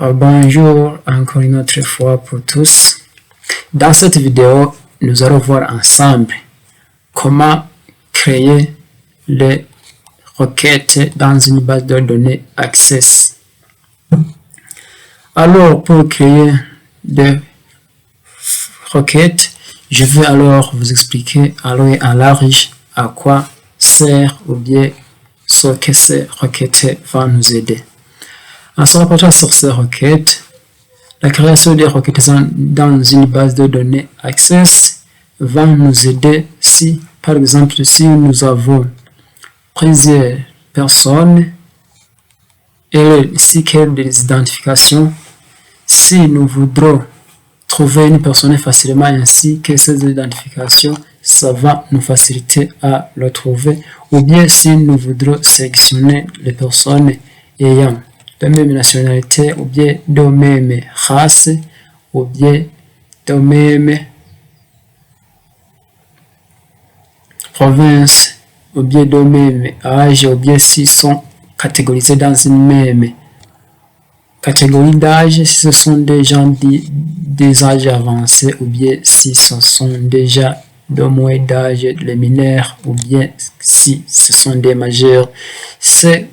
Bonjour encore une autre fois pour tous. Dans cette vidéo, nous allons voir ensemble comment créer les requêtes dans une base de données Access. Alors, pour créer des requêtes, je vais alors vous expliquer en large à quoi sert ou bien ce que ces requêtes vont nous aider. En se rapportant sur ces requêtes, la création des requêtes dans une base de données Access va nous aider si, par exemple, si nous avons plusieurs personnes et si quelle des identifications, si nous voudrons trouver une personne facilement ainsi que ces identifications, ça va nous faciliter à le trouver, ou bien si nous voudrons sélectionner les personnes ayant de même nationalité, ou bien de même race, ou bien de même province, ou bien de même âge, ou bien s'ils sont catégorisés dans une même catégorie d'âge, si ce sont des gens des âges avancés, ou bien si ce sont déjà de moins d'âge, les mineurs, ou bien si ce sont des majeurs. Ces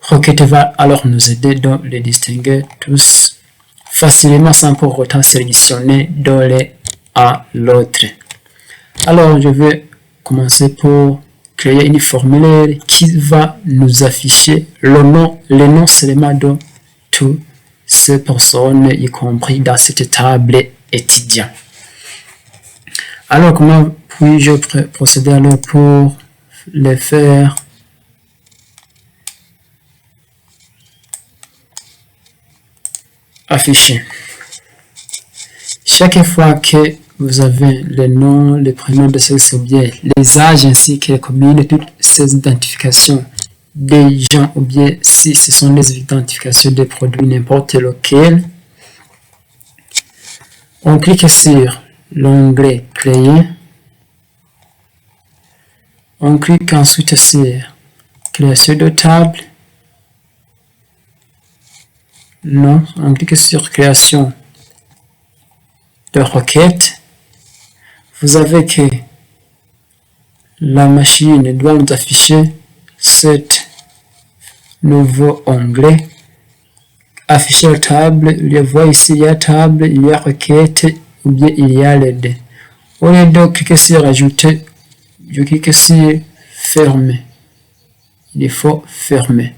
requêtes va alors nous aider de les distinguer tous facilement sans pour autant sélectionner de l'un à l'autre. Alors je vais commencer pour créer une formulaire qui va nous afficher les noms seulement de toutes ces personnes, y compris dans cette table étudiant. Alors comment puis-je procéder alors pour les faire afficher? Chaque fois que vous avez les noms, les prénoms de ces subjets, les âges ainsi que les communes, toutes ces identifications des gens, ou bien si ce sont les identifications des produits n'importe lequel, on clique sur l'onglet créer, on clique ensuite sur création de table, non, on clique sur création de requête. Vous avez que la machine doit nous afficher cet nouveau onglet afficher table. Il y a voix ici, il y a table, il y a requête, ou bien il y a les deux. Au lieu de cliquer sur ajouter, je clique sur fermer. Il faut fermer.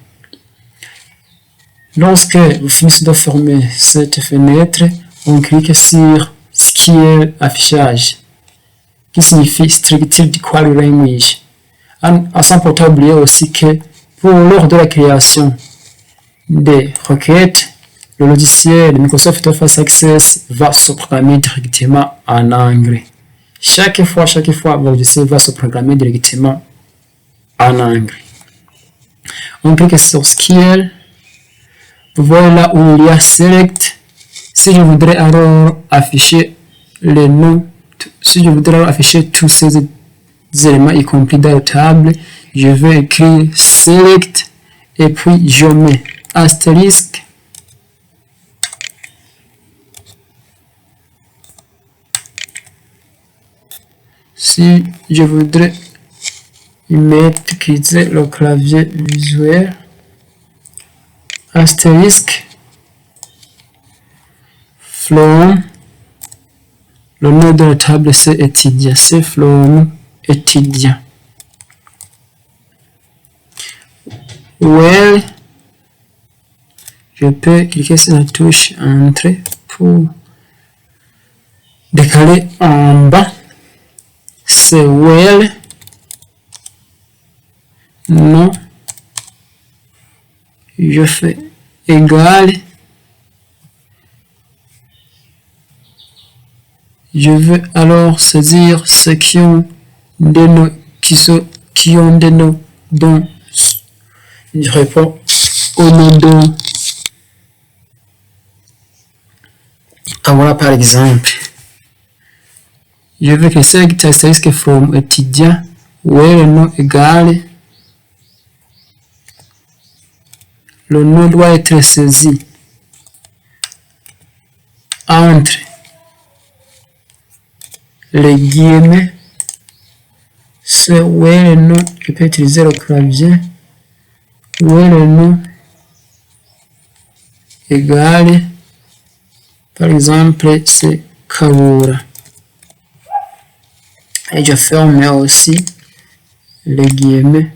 Lorsque vous finissez de fermer cette fenêtre, on clique sur Scale affichage, qui signifie Structured Query Language. Sans pourtant oublier aussi que lors de la création des requêtes, le logiciel de Microsoft Office Access va se programmer directement en anglais. Chaque fois, le logiciel va se programmer directement en anglais. On clique sur Scale. Vous voyez là où il y a Select. Si je voudrais alors afficher les noms, si je voudrais afficher tous ces éléments, y compris dans la table, je vais écrire Select et puis je mets astérisque. Si je voudrais utiliser le clavier visuel, astérisque from, le nom de la table c'est étudiant, c'est from étudiant. Well, je peux cliquer sur la touche entrée pour décaler en bas. C'est well, non, je fais égal, je veux alors saisir ceux qui ont des noms dont je réponds au nom de voilà par exemple, je veux que select asterisk from étudiant, ouais, le nom égal, le nom doit être saisi entre les guillemets, c'est où est le nom, je peux utiliser le clavier, où est le nom égal, par exemple, c'est Kabura. Et je ferme aussi les guillemets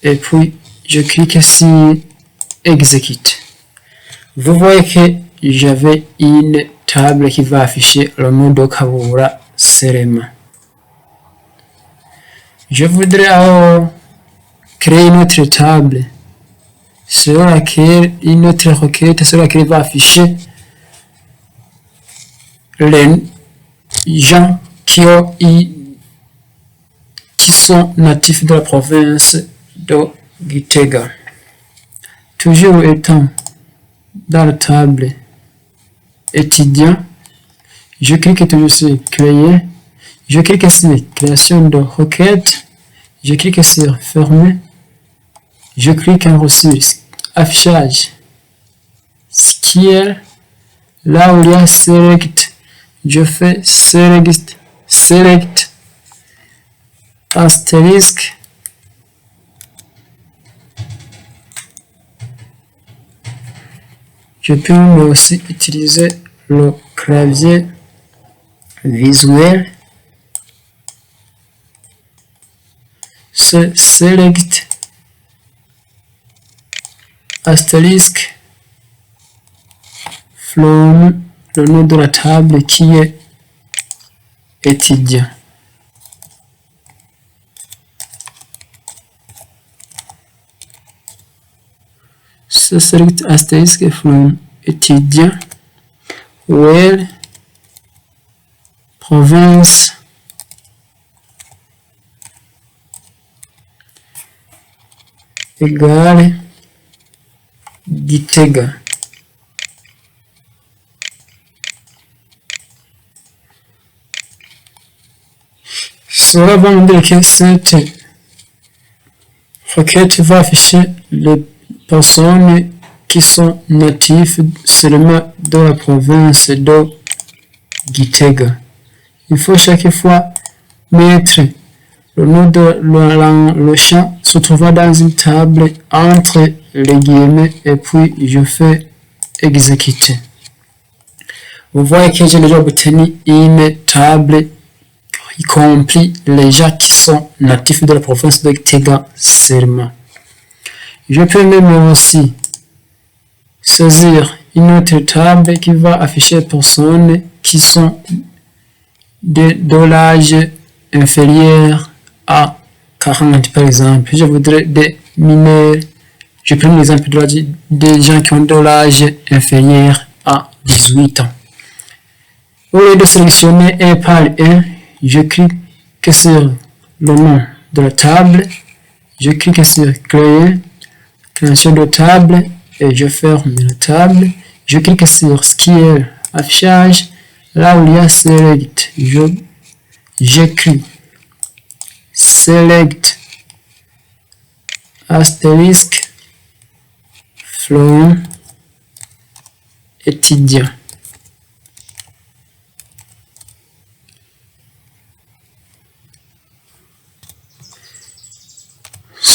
et puis je clique sur Execute. Vous voyez que j'avais une table qui va afficher le nom de Kabura Serema. Je voudrais créer une autre table sur laquelle une autre requête sur laquelle va afficher les gens qui sont natifs de la province de Gitega. Toujours étant dans la table étudiant, je clique toujours sur créer, je clique sur création de requête, je clique sur fermer, je clique en sur affichage SQL, là où il y a select, je fais select astérisque je peux aussi utiliser le clavier visuel, c'est select astérisque from le nom de la table qui est étudiant. C'est select astérisque from étudiant where province égale Gitega. Cela va me dire que cette requête va afficher les personnes qui sont natifs seulement de la province de Gitega. Il faut chaque fois mettre le nom de le champ se trouvera dans une table entre les guillemets et puis je fais exécuter. Vous voyez que j'ai déjà obtenu une table y compris les gens qui sont natifs de la province de Gitega seulement. Je peux même aussi saisir une autre table qui va afficher les personnes qui sont de l'âge inférieur à 40 par exemple. Je voudrais des mineurs. Je prends l'exemple des gens qui ont de l'âge inférieur à 18 ans. Au lieu de sélectionner un par un, je clique sur le nom de la table, je clique sur création de table et je ferme la table. Je clique sur SQL affichage, là où il y a select, j'écris select astérisque from étudiant.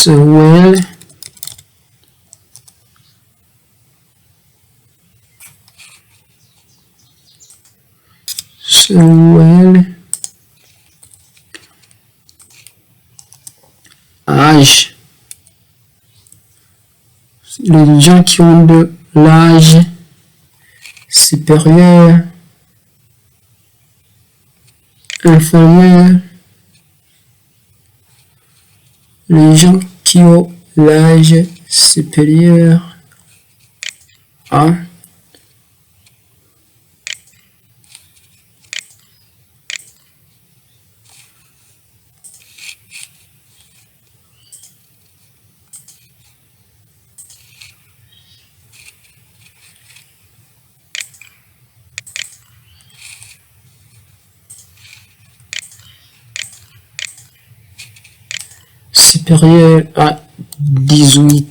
Well, âge. Les gens qui ont de l'âge supérieur, inférieur, les gens qui ont l'âge supérieur à supérieur à 18